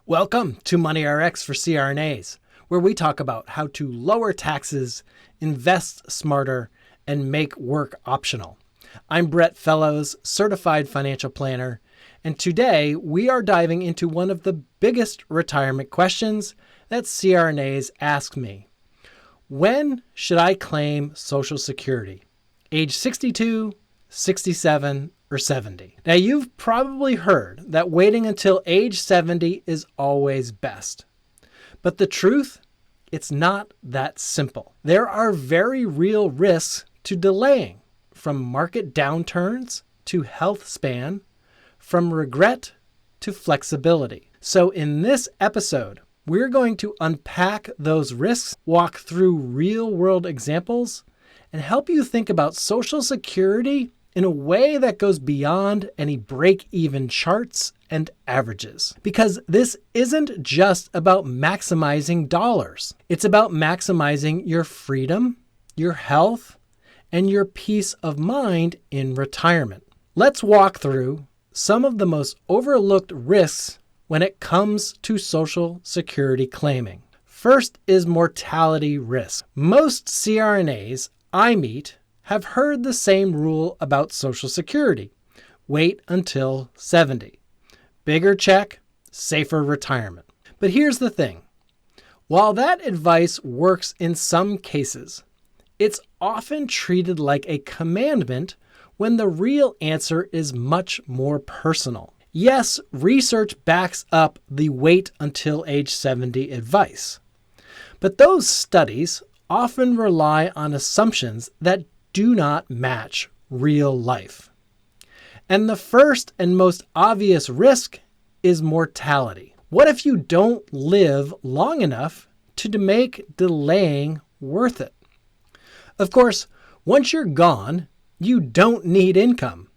Welcome to Money RX for CRNAs, where we talk about how to lower taxes, invest smarter, and make work optional. I'm Brett Fellows, certified financial planner, and today we are diving into one of the biggest retirement questions that CRNAs ask me. When should I claim Social Security? Age 62, 67, or 70? Now, you've probably heard that waiting until age 70 is always best. But the truth, it's not that simple. There are very real risks to delaying, from market downturns to health span, from regret to flexibility. So in this episode, we're going to unpack those risks, walk through real-world examples, and help you think about Social Security in a way that goes beyond any break-even charts and averages. Because this isn't just about maximizing dollars. It's about maximizing your freedom, your health, and your peace of mind in retirement. Let's walk through some of the most overlooked risks when it comes to Social Security claiming. First is mortality risk. Most CRNAs I meet have heard the same rule about Social Security. Wait until 70. Bigger check, safer retirement. But here's the thing. While that advice works in some cases, it's often treated like a commandment when the real answer is much more personal. Yes, research backs up the wait until age 70 advice. But those studies often rely on assumptions that do not match real life. And the first and most obvious risk is mortality. What if you don't live long enough to make delaying worth it? Of course, once you're gone, you don't need income.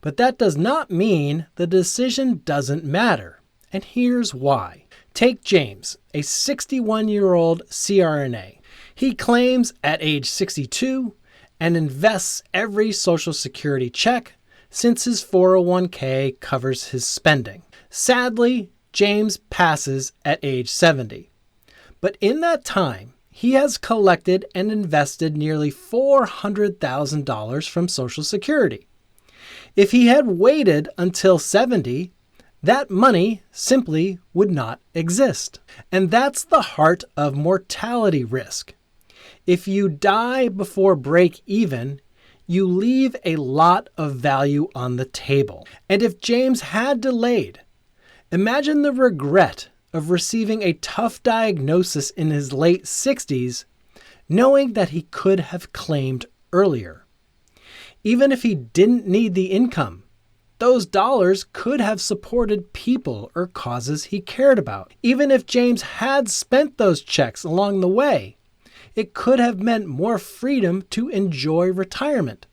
But that does not mean the decision doesn't matter. And here's why. Take James, a 61-year-old CRNA. He claims at age 62 and invests every Social Security check since his 401k covers his spending. Sadly, James passes at age 70. But in that time, he has collected and invested nearly $400,000 from Social Security. If he had waited until 70, that money simply would not exist. And that's the heart of mortality risk. If you die before break even, you leave a lot of value on the table. And if James had delayed, imagine the regret of receiving a tough diagnosis in his late 60s, knowing that he could have claimed earlier. Even if he didn't need the income, those dollars could have supported people or causes he cared about. Even if James had spent those checks along the way, it could have meant more freedom to enjoy retirement,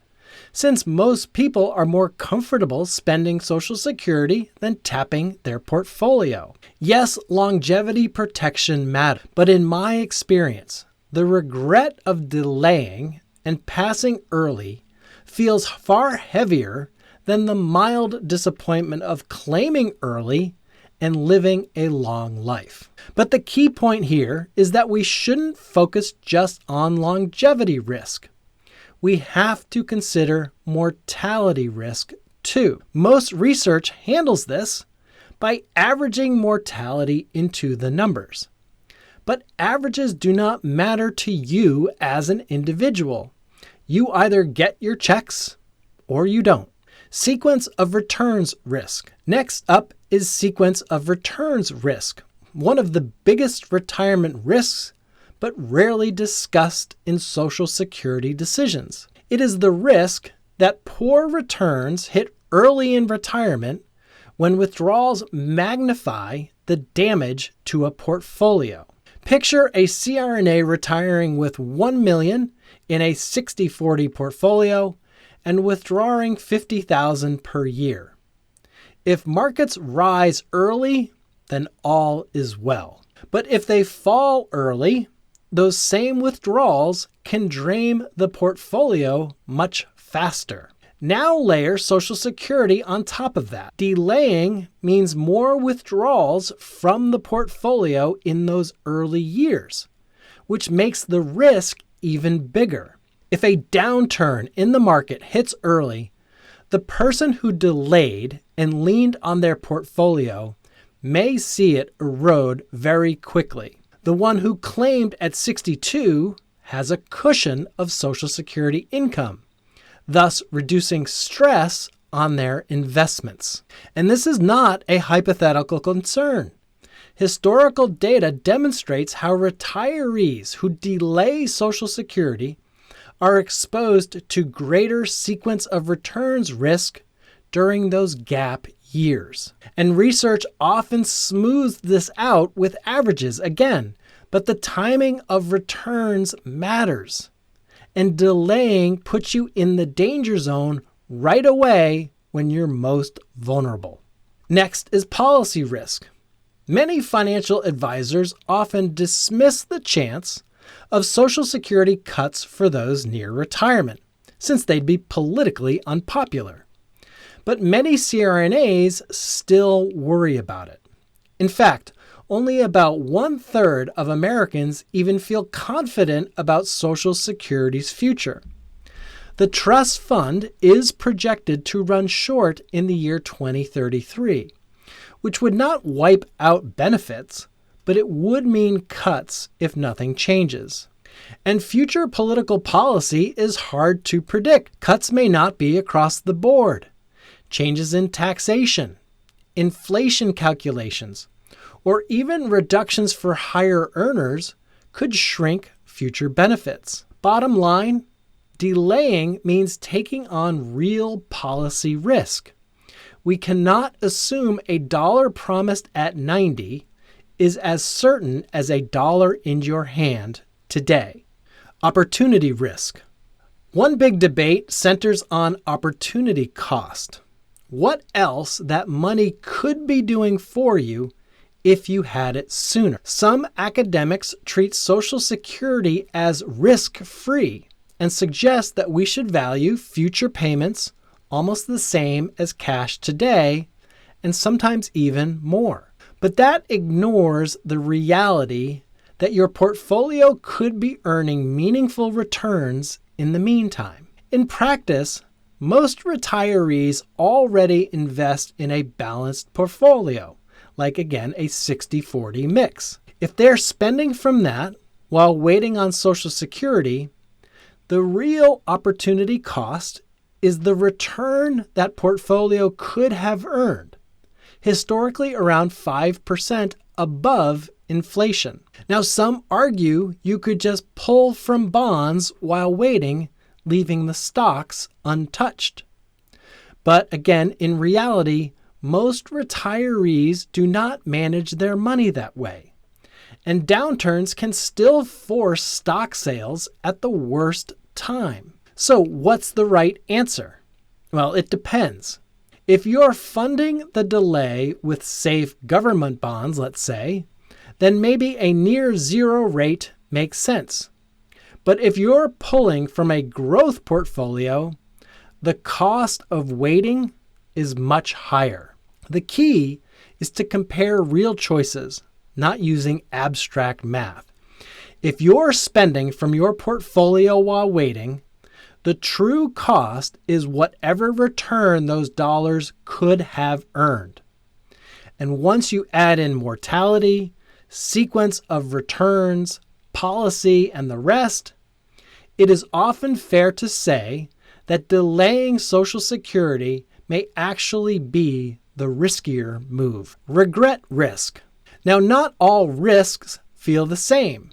since most people are more comfortable spending Social Security than tapping their portfolio. Yes, longevity protection matters, but in my experience, the regret of delaying and passing early feels far heavier than the mild disappointment of claiming early and living a long life. But the key point here is that we shouldn't focus just on longevity risk. We have to consider mortality risk too. Most research handles this by averaging mortality into the numbers. But averages do not matter to you as an individual. You either get your checks or you don't. Sequence of returns risk. Next up is sequence of returns risk, one of the biggest retirement risks, but rarely discussed in Social Security decisions. It is the risk that poor returns hit early in retirement when withdrawals magnify the damage to a portfolio. Picture a CRNA retiring with $1 million in a 60-40 portfolio and withdrawing $50,000 per year. If markets rise early, then all is well. But if they fall early, those same withdrawals can drain the portfolio much faster. Now layer Social Security on top of that. Delaying means more withdrawals from the portfolio in those early years, which makes the risk even bigger. If a downturn in the market hits early, the person who delayed and leaned on their portfolio may see it erode very quickly. The one who claimed at 62 has a cushion of Social Security income, thus reducing stress on their investments. And this is not a hypothetical concern. Historical data demonstrates how retirees who delay Social Security are exposed to greater sequence of returns risk during those gap years. And research often smooths this out with averages again, but the timing of returns matters. And delaying puts you in the danger zone right away when you're most vulnerable. Next is policy risk. Many financial advisors often dismiss the chance of Social Security cuts for those near retirement, since they'd be politically unpopular. But many CRNAs still worry about it. In fact, only about 1/3 of Americans even feel confident about Social Security's future. The trust fund is projected to run short in the year 2033, which would not wipe out benefits, but it would mean cuts if nothing changes. And future political policy is hard to predict. Cuts may not be across the board. Changes in taxation, inflation calculations, or even reductions for higher earners could shrink future benefits. Bottom line, delaying means taking on real policy risk. We cannot assume a dollar promised at 90 is as certain as a dollar in your hand today. Opportunity risk. One big debate centers on opportunity cost. What else that money could be doing for you if you had it sooner? Some academics treat Social Security as risk-free and suggest that we should value future payments almost the same as cash today, and sometimes even more. But that ignores the reality that your portfolio could be earning meaningful returns in the meantime. In practice, most retirees already invest in a balanced portfolio, like again, a 60-40 mix. If they're spending from that while waiting on Social Security, the real opportunity cost is the return that portfolio could have earned, historically around 5% above inflation. Now, some argue you could just pull from bonds while waiting, leaving the stocks untouched. But again, in reality, most retirees do not manage their money that way. And downturns can still force stock sales at the worst time. So what's the right answer? Well, it depends. If you're funding the delay with safe government bonds, let's say, then maybe a near zero rate makes sense. But if you're pulling from a growth portfolio, the cost of waiting is much higher. The key is to compare real choices, not using abstract math. If you're spending from your portfolio while waiting, the true cost is whatever return those dollars could have earned. And once you add in mortality, sequence of returns, policy, and the rest, it is often fair to say that delaying Social Security may actually be the riskier move. Regret risk. Now, not all risks feel the same.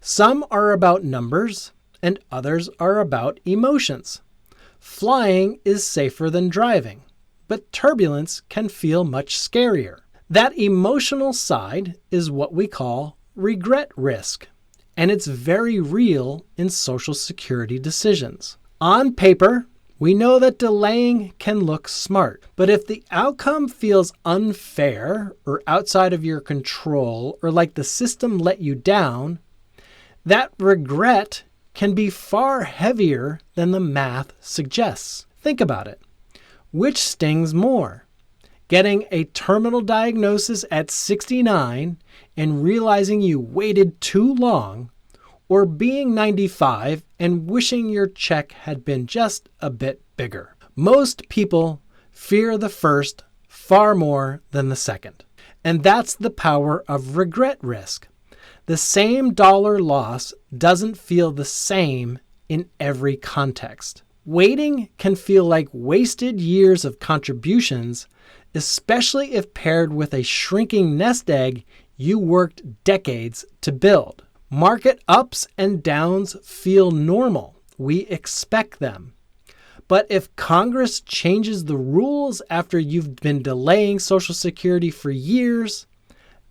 Some are about numbers, and others are about emotions. Flying is safer than driving, but turbulence can feel much scarier. That emotional side is what we call regret risk, and it's very real in Social Security decisions. On paper, we know that delaying can look smart, but if the outcome feels unfair or outside of your control or like the system let you down, that regret can be far heavier than the math suggests. Think about it. Which stings more? Getting a terminal diagnosis at 69 and realizing you waited too long, or being 95 and wishing your check had been just a bit bigger? Most people fear the first far more than the second. And that's the power of regret risk. The same dollar loss doesn't feel the same in every context. Waiting can feel like wasted years of contributions, especially if paired with a shrinking nest egg you worked decades to build. Market ups and downs feel normal. We expect them. But if Congress changes the rules after you've been delaying Social Security for years,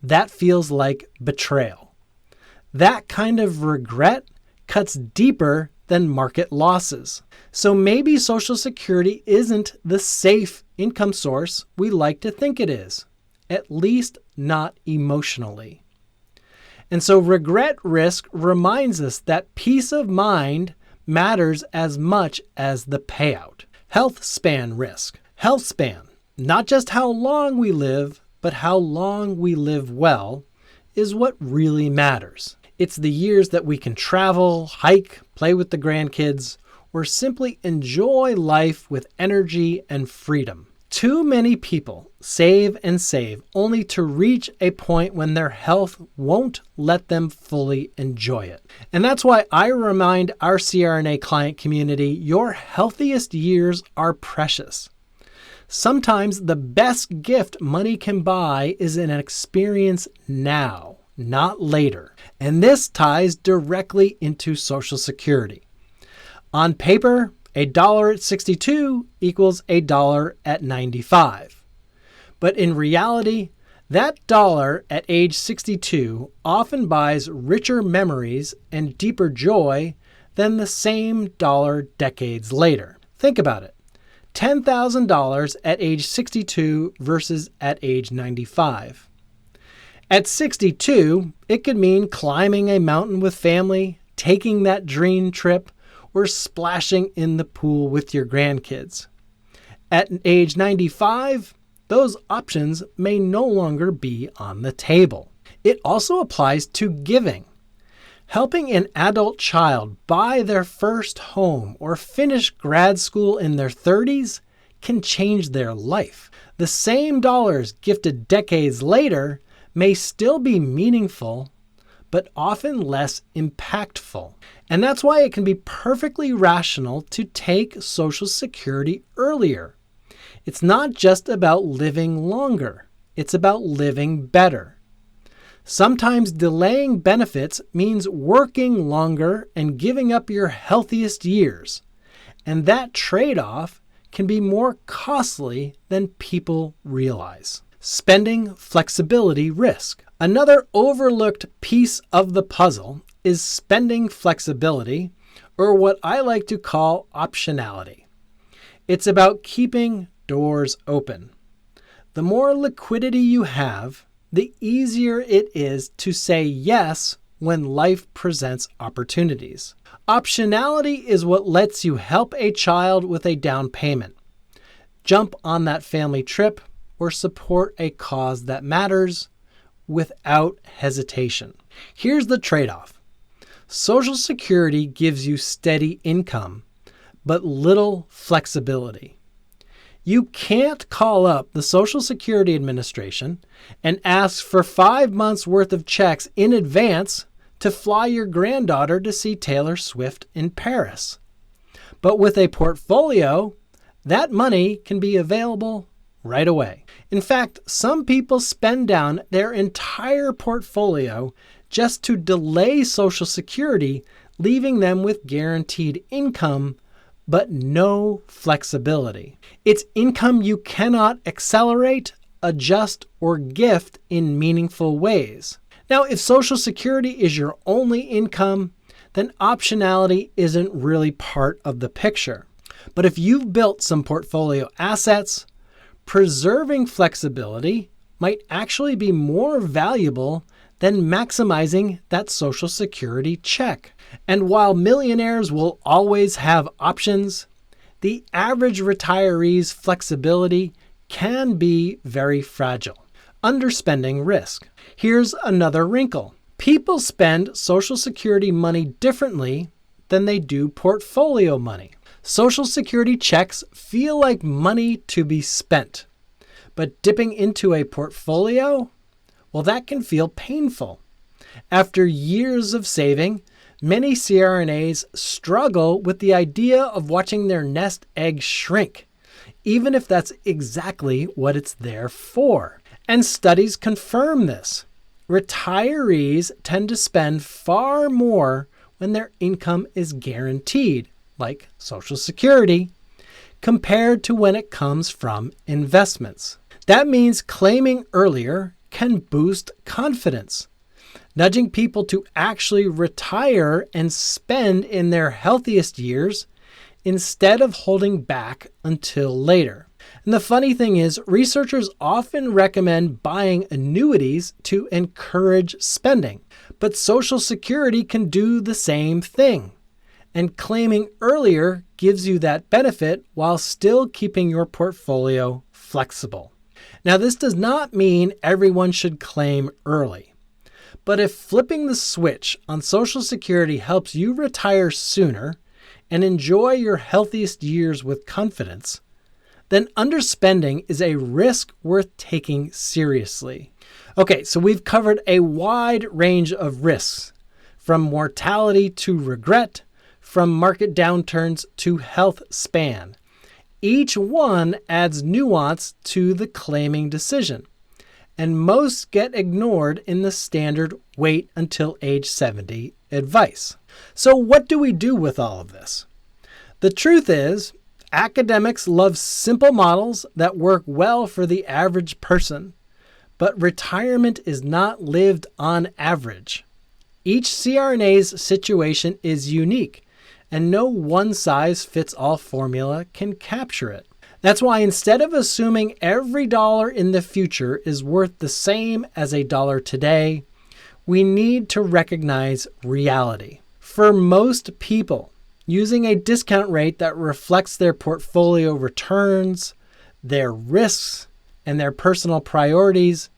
that feels like betrayal. That kind of regret cuts deeper than market losses. So maybe Social Security isn't the safe income source we like to think it is, at least not emotionally. And so regret risk reminds us that peace of mind matters as much as the payout. Health span risk. Health span, not just how long we live, but how long we live well, is what really matters. It's the years that we can travel, hike, play with the grandkids, or simply enjoy life with energy and freedom. Too many people save and save only to reach a point when their health won't let them fully enjoy it. And that's why I remind our CRNA client community, your healthiest years are precious. Sometimes the best gift money can buy is an experience now, not later. And this ties directly into Social Security. On paper, $1 at 62 equals $1 at 95. But in reality, that dollar at age 62 often buys richer memories and deeper joy than the same dollar decades later. Think about it. $10,000 at age 62 versus at age 95. At 62, it could mean climbing a mountain with family, taking that dream trip, or splashing in the pool with your grandkids. At age 95, those options may no longer be on the table. It also applies to giving. Helping an adult child buy their first home or finish grad school in their 30s can change their life. The same dollars gifted decades later may still be meaningful, but often less impactful. And that's why it can be perfectly rational to take Social Security earlier. It's not just about living longer. It's about living better. Sometimes delaying benefits means working longer and giving up your healthiest years. And that trade-off can be more costly than people realize. Spending flexibility risk. Another overlooked piece of the puzzle is spending flexibility, or what I like to call optionality. It's about keeping doors open. The more liquidity you have, the easier it is to say yes when life presents opportunities. Optionality is what lets you help a child with a down payment, jump on that family trip, or support a cause that matters without hesitation. Here's the trade-off. Social Security gives you steady income, but little flexibility. You can't call up the Social Security Administration and ask for 5 months' worth of checks in advance to fly your granddaughter to see Taylor Swift in Paris. But with a portfolio, that money can be available right away. In fact, some people spend down their entire portfolio just to delay Social Security, leaving them with guaranteed income, but no flexibility. It's income you cannot accelerate, adjust, or gift in meaningful ways. Now, if Social Security is your only income, then optionality isn't really part of the picture. But if you've built some portfolio assets, preserving flexibility might actually be more valuable than maximizing that Social Security check. And while millionaires will always have options, the average retiree's flexibility can be very fragile. Underspending risk. Here's another wrinkle. People spend Social Security money differently than they do portfolio money. Social Security checks feel like money to be spent, but dipping into a portfolio, well, that can feel painful. After years of saving, many CRNAs struggle with the idea of watching their nest egg shrink, even if that's exactly what it's there for. And studies confirm this. Retirees tend to spend far more when their income is guaranteed, like Social Security, compared to when it comes from investments. That means claiming earlier can boost confidence, nudging people to actually retire and spend in their healthiest years instead of holding back until later. And the funny thing is, researchers often recommend buying annuities to encourage spending, but Social Security can do the same thing. And claiming earlier gives you that benefit while still keeping your portfolio flexible. Now, this does not mean everyone should claim early. But if flipping the switch on Social Security helps you retire sooner and enjoy your healthiest years with confidence, then underspending is a risk worth taking seriously. Okay, so we've covered a wide range of risks, from mortality to regret, from market downturns to health span. Each one adds nuance to the claiming decision, and most get ignored in the standard wait until age 70 advice. So what do we do with all of this? The truth is, academics love simple models that work well for the average person, but retirement is not lived on average. Each CRNA's situation is unique, and no one-size-fits-all formula can capture it. That's why instead of assuming every dollar in the future is worth the same as a dollar today, we need to recognize reality. For most people, using a discount rate that reflects their portfolio returns, their risks, and their personal priorities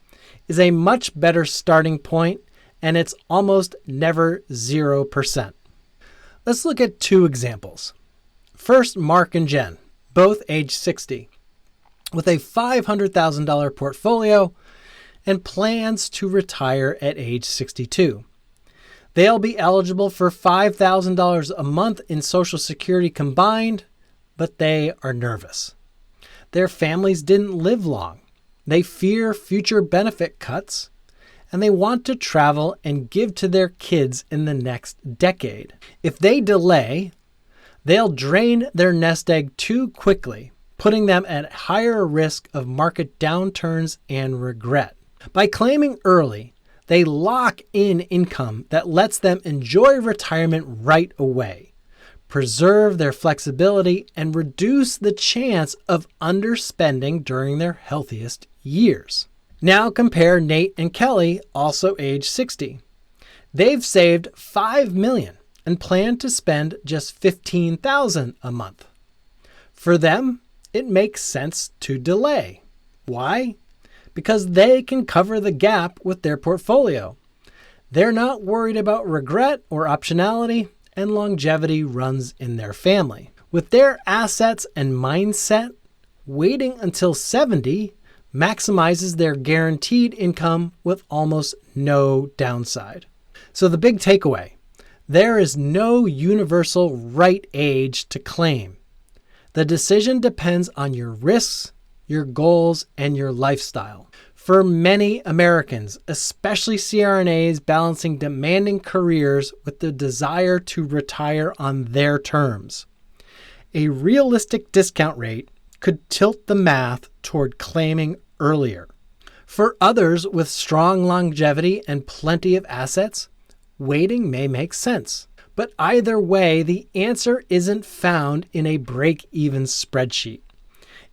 is a much better starting point, and it's almost never 0%. Let's look at two examples. First, Mark and Jen, both age 60, with a $500,000 portfolio and plans to retire at age 62. They'll be eligible for $5,000 a month in Social Security combined, but they are nervous. Their families didn't live long. They fear future benefit cuts, and they want to travel and give to their kids in the next decade. If they delay, they'll drain their nest egg too quickly, putting them at higher risk of market downturns and regret. By claiming early, they lock in income that lets them enjoy retirement right away, preserve their flexibility, and reduce the chance of underspending during their healthiest years. Now compare Nate and Kelly, also age 60. They've saved $5 million and plan to spend just $15,000 a month. For them, it makes sense to delay. Why? Because they can cover the gap with their portfolio. They're not worried about regret or optionality, and longevity runs in their family. With their assets and mindset, waiting until 70 maximizes their guaranteed income with almost no downside. So the big takeaway, there is no universal right age to claim. The decision depends on your risks, your goals, and your lifestyle. For many Americans, especially CRNAs balancing demanding careers with the desire to retire on their terms, a realistic discount rate could tilt the math toward claiming earlier. For others with strong longevity and plenty of assets, waiting may make sense. But either way, the answer isn't found in a break-even spreadsheet.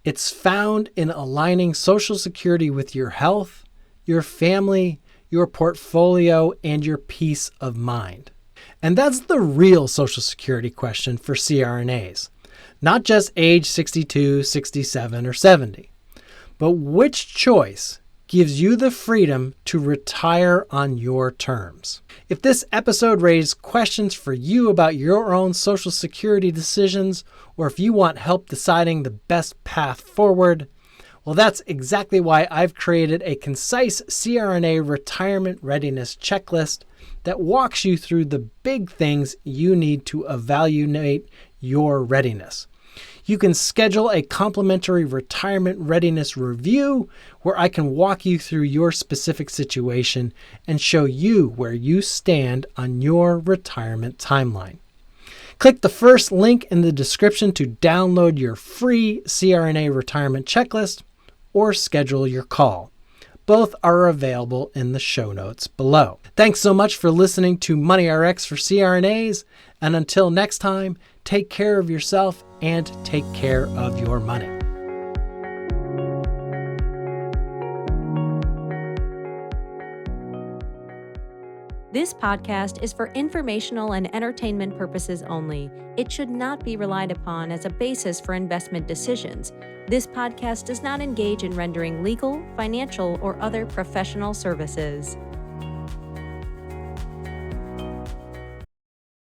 It's found in aligning Social Security with your health, your family, your portfolio, and your peace of mind. And that's the real Social Security question for CRNAs. Not just age 62, 67, or 70, but which choice gives you the freedom to retire on your terms. If this episode raised questions for you about your own Social Security decisions, or if you want help deciding the best path forward, well, that's exactly why I've created a concise CRNA retirement readiness checklist that walks you through the big things you need to evaluate your readiness. You can schedule a complimentary retirement readiness review where I can walk you through your specific situation and show you where you stand on your retirement timeline. Click the first link in the description to download your free CRNA retirement checklist or schedule your call. Both are available in the show notes below. Thanks so much for listening to Money RX for CRNAs, and until next time, take care of yourself and take care of your money. This podcast is for informational and entertainment purposes only. It should not be relied upon as a basis for investment decisions. This podcast does not engage in rendering legal, financial, or other professional services.